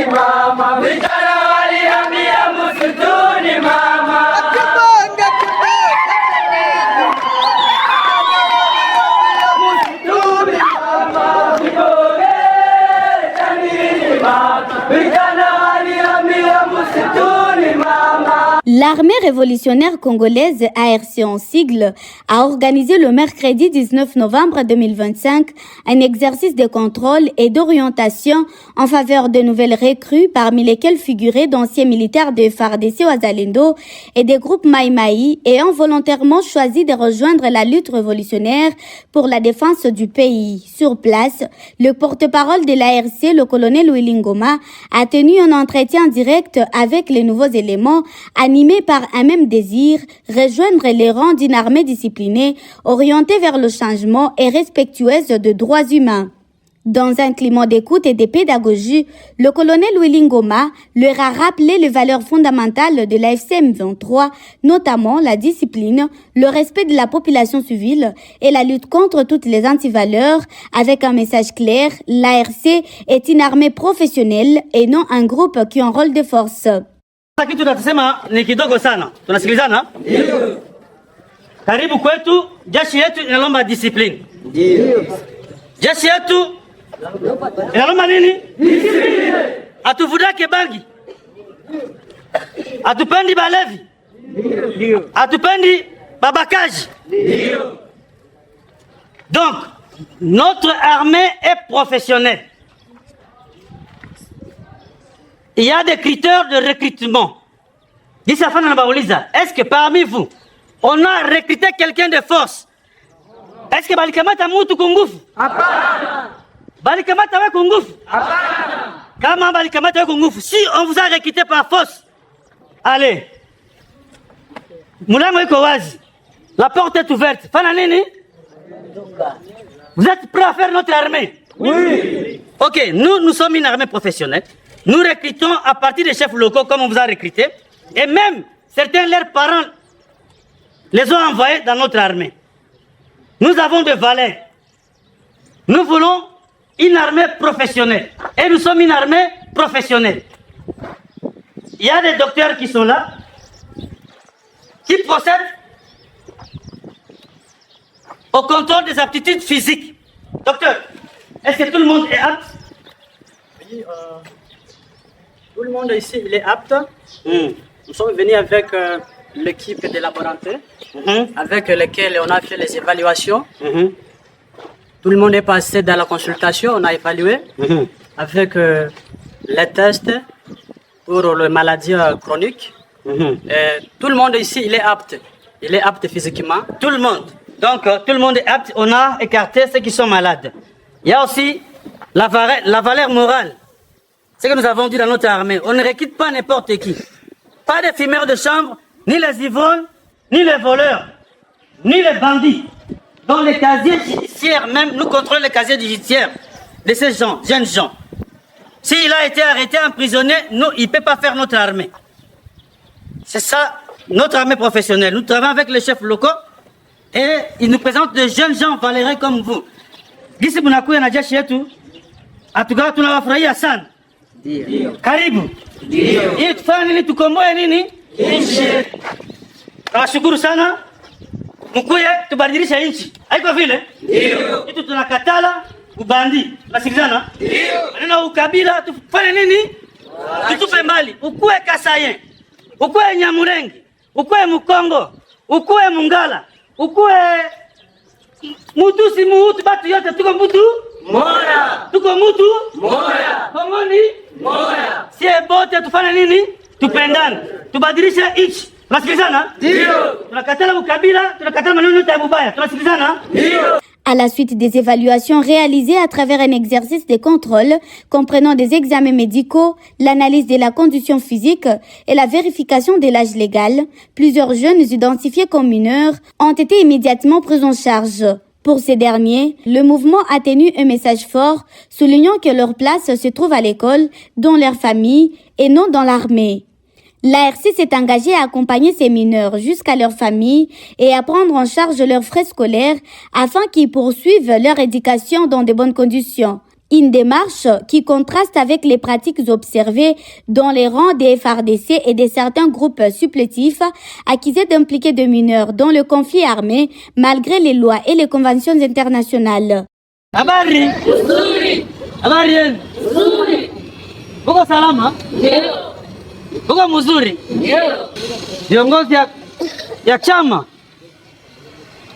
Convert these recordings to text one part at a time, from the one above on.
mama, vijana waliambia msituni mama. L'armée révolutionnaire congolaise, ARC en sigle, a organisé le mercredi 19 novembre 2025 un exercice de contrôle et d'orientation en faveur de nouvelles recrues, parmi lesquelles figuraient d'anciens militaires de FARDC Ouazalendo et des groupes Maïmaï, ayant volontairement choisi de rejoindre la lutte révolutionnaire pour la défense du pays. Sur place, le porte-parole de l'ARC, le colonel Willy Ngoma, a tenu un entretien direct avec les nouveaux éléments animés par un même désir, rejoindre les rangs d'une armée disciplinée, orientée vers le changement et respectueuse de droits humains. Dans un climat d'écoute et de pédagogie, le colonel Willy Ngoma leur a rappelé les valeurs fondamentales de la FCM 23, notamment la discipline, le respect de la population civile et la lutte contre toutes les antivaleurs, avec un message clair: l'ARC est une armée professionnelle et non un groupe qui a un rôle de force. Kitu tunasema ni kidogo sana. Tunasikilizana? Ndio. Karibu kwetu, jeshi yetu inalomba discipline. Ndio. Jeshi yetu inalomba nini? Discipline. Atuvudake bangi. Atupendi balevi. Ndio. Atupendi babakaji. Ndio. Donc, notre armée est professionnelle. Il y a des critères de recrutement. Est-ce que parmi vous, on a recruté quelqu'un de force? Est-ce que balikamata mutu kungufu? Hapana. Balikamata we kungufu? Hapana. Kama balikamata we kungufu, si on vous a recruté par force, allez. Mulango iko wazi. La porte est ouverte. Fana nini? Vous êtes prêts à faire notre armée? Oui. Ok, nous sommes une armée professionnelle. Nous recrutons à partir des chefs locaux comme on vous a recruté. Et même, certains, leurs parents, les ont envoyés dans notre armée. Nous avons des valeurs. Nous voulons une armée professionnelle. Et nous sommes une armée professionnelle. Il y a des docteurs qui sont là, qui procèdent au contrôle des aptitudes physiques. Docteur, est-ce que tout le monde est apte? Oui, tout le monde ici, il est apte. Nous sommes venus avec l'équipe des laboratoires, avec lesquels on a fait les évaluations. Tout le monde est passé dans la consultation, on a évalué avec les tests pour les maladies chroniques. Tout le monde ici, il est apte. Il est apte physiquement. Tout le monde. Donc, tout le monde est apte. On a écarté ceux qui sont malades. Il y a aussi la valeur morale. C'est ce que nous avons dit dans notre armée. On ne recrute pas n'importe qui. Pas des fumeurs de chambre, ni les ivrognes, ni les voleurs, ni les bandits. Dans les casiers judiciaires, même, nous contrôlons les casiers judiciaires de ces gens, jeunes gens. S'il a été arrêté, emprisonné, nous, il ne peut pas faire notre armée. C'est ça, notre armée professionnelle. Nous travaillons avec les chefs locaux et ils nous présentent des jeunes gens valeureux comme vous. Gisi munakuya na jeshi yetu, atugawa tunawafurahia sana. Ndio. Karibu. Ndio. Ili tufanye nini, tukomboe nini? Nchi. Nawashukuru sana. Mkuye tubadilishe nchi. Haiko vile? Ndio. Kitu tunakatala ubandi. Tunasikilizana? Ndio. Maneno ukabila tufanye nini? Tutupe mbali. Ukue Kasayen, ukue Nyamurenge, ukue Mukongo, ukue Mungala, ukue mutu si mutu, batu yote tuko mutu moya. Tuko mutu moya. Kongoni moya. Sie bote tufanye nini? Tupendane. Tubadilishe nchi. Tunasikilizana? Ndio. Tunakatala ukabila, tunakatala maneno yote ya mubaya. Tunasikilizana? Ndio. À la suite des évaluations réalisées à travers un exercice de contrôle comprenant des examens médicaux, l'analyse de la condition physique et la vérification de l'âge légal, plusieurs jeunes identifiés comme mineurs ont été immédiatement pris en charge. Pour ces derniers, le mouvement a tenu un message fort, soulignant que leur place se trouve à l'école, dans leur famille et non dans l'armée. L'ARC s'est engagée à accompagner ces mineurs jusqu'à leur famille et à prendre en charge leurs frais scolaires afin qu'ils poursuivent leur éducation dans de bonnes conditions. Une démarche qui contraste avec les pratiques observées dans les rangs des FARDC et de certains groupes supplétifs accusés d'impliquer des mineurs dans le conflit armé malgré les lois et les conventions internationales. Habari. Nzuri. Habari yenu. Nzuri. Uko salama? Ndio. Uko mzuri? Ndio. Viongozi ya chama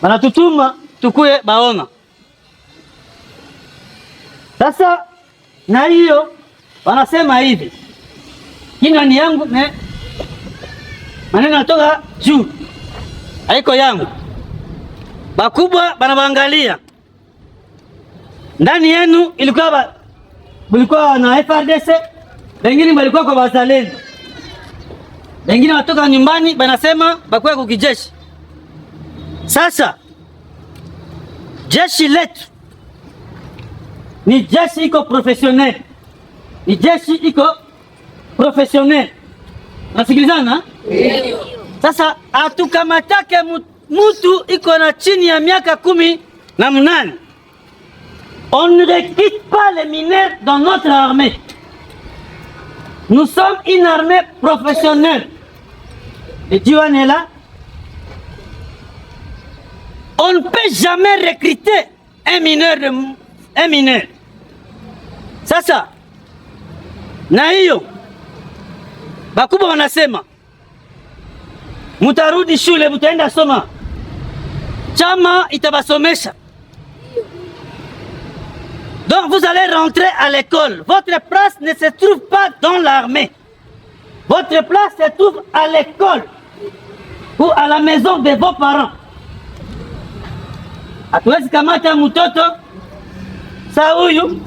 wanatutuma tukuye baona. Sasa na hiyo wanasema hivi, kinani yangu maneno natoka juu, haiko yangu. Bakubwa banabangalia ndani yenu, mulikuwa na FARDC, wengine walikuwa kwa wazalendo, wengine watoka nyumbani banasema bakuwa kukijeshi. Sasa jeshi letu ni jeshi iko professionnel, ni jeshi iko professionnel. Nasikilizana? Ndio. Sasa atukamatake mutu iko na chini ya miaka 18. On ne recrute pas les mineurs dans notre armée. Nous sommes une armée professionnelle. Et Dieu en est là. On ne peut jamais recruter un mineur. Sasa na hiyo bakubwa wanasema mutarudi shule, mutaenda soma, chama itabasomesha. Donc vous allez rentrer à l'école. Votre place ne se trouve pas dans l'armée. Votre place se trouve à l'école ou à la maison de vos parents. Hatuwezi kamata mtoto saa huyu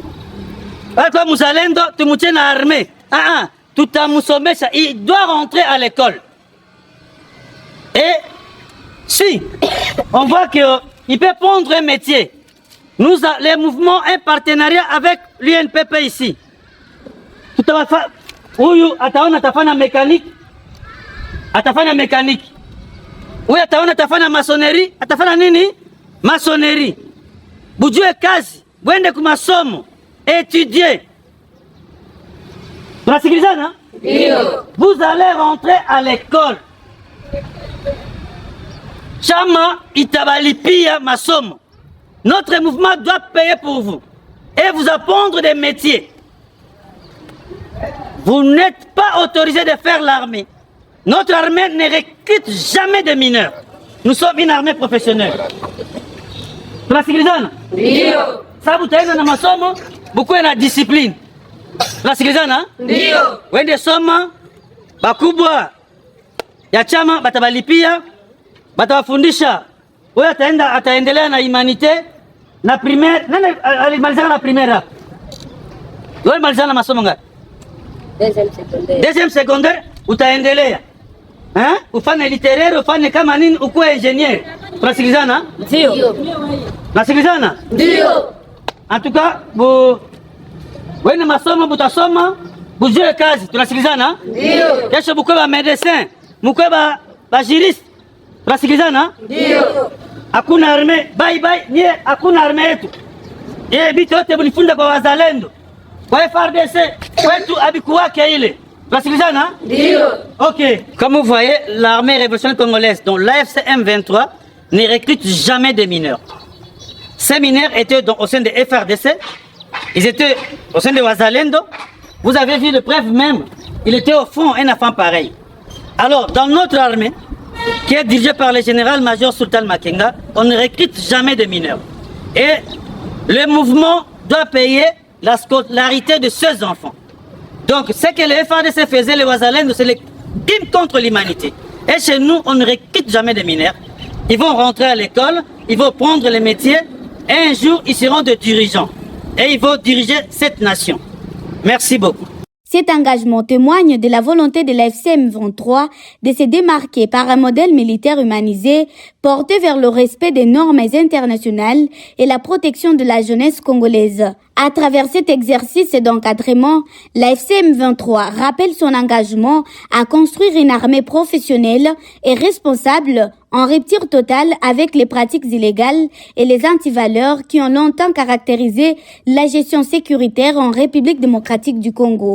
kwa mzalendo tumutie na armée. Tutamusomesha. Il doit rentrer à l'école. Et si on voit qu'il peut prendre un métier, nous, les mouvements, un partenariat avec l'UNPP ici. Huyu ataona atafanya mécanique, atafanya mécanique. Huyu ataona atafanya maçonnerie, atafanya nini? Maçonnerie. Bujue kazi, bwende kumasomo, étudier. Tunasikilizana? Ndio. Vous allez rentrer à l'école. Chama itabalipia masomo. Notre mouvement doit payer pour vous et vous apprendre des métiers. Vous n'êtes pas autorisé de faire l'armée. Notre armée ne recrute jamais de mineurs. Nous sommes une armée professionnelle. Tunasikilizana? Ndio. Sababu taenda na masomo, bukuwe na discipline. Tunasikilizana? Ndio. Wende soma, bakubwa ya chama batabalipia, batawafundisha. Wewe ataendelea na humanité na primaire. Nani alimalizana na primaire hapa? Wewe malizana na masomo ngapi? Deuxième secondaire utaendelea. Ufanye littéraire, ufanye kama nini, ukuwe ingénieur. Tunasikilizana? Ndio. Nasikilizana? Ndio. En tout cas, wende masomo butasoma, bujue kazi. Tunasikilizana? Ndio. Kesho bukuwe ba médecin, mukwe ba juriste. Tunasikilizana? Ndio. Hakuna arme, bye, nye hakuna arme yetu. Bitu yote bulifunda kwa wazalendo. Kwa FARDC, kwetu abikuwake ile. Tunasikilizana? Ndio. OK. Comme vous voyez, l'armée révolutionnaire congolaise, dont l'AFC M23, ne recrute jamais de mineurs. Ces mineurs étaient au sein de FARDC, ils étaient au sein de Wazalendo. Vous avez vu le preuve même, il était au fond un enfant pareil. Alors, dans notre armée, qui est dirigée par le général-major Sultan Makenga, on ne recrute jamais de mineurs. Et le mouvement doit payer la scolarité de ces enfants. Donc, ce que les FARDC faisaient, les Wazalendo, c'est le crime contre l'humanité. Et chez nous, on ne recrute jamais de mineurs. Ils vont rentrer à l'école, ils vont prendre les métiers, et un jour, ils seront des dirigeants. Et ils vont diriger cette nation. Merci beaucoup. Cet engagement témoigne de la volonté de la FCM 23 de se démarquer par un modèle militaire humanisé porté vers le respect des normes internationales et la protection de la jeunesse congolaise. À travers cet exercice d'encadrement, la FCM 23 rappelle son engagement à construire une armée professionnelle et responsable en rupture totale avec les pratiques illégales et les antivaleurs qui ont longtemps caractérisé la gestion sécuritaire en République démocratique du Congo.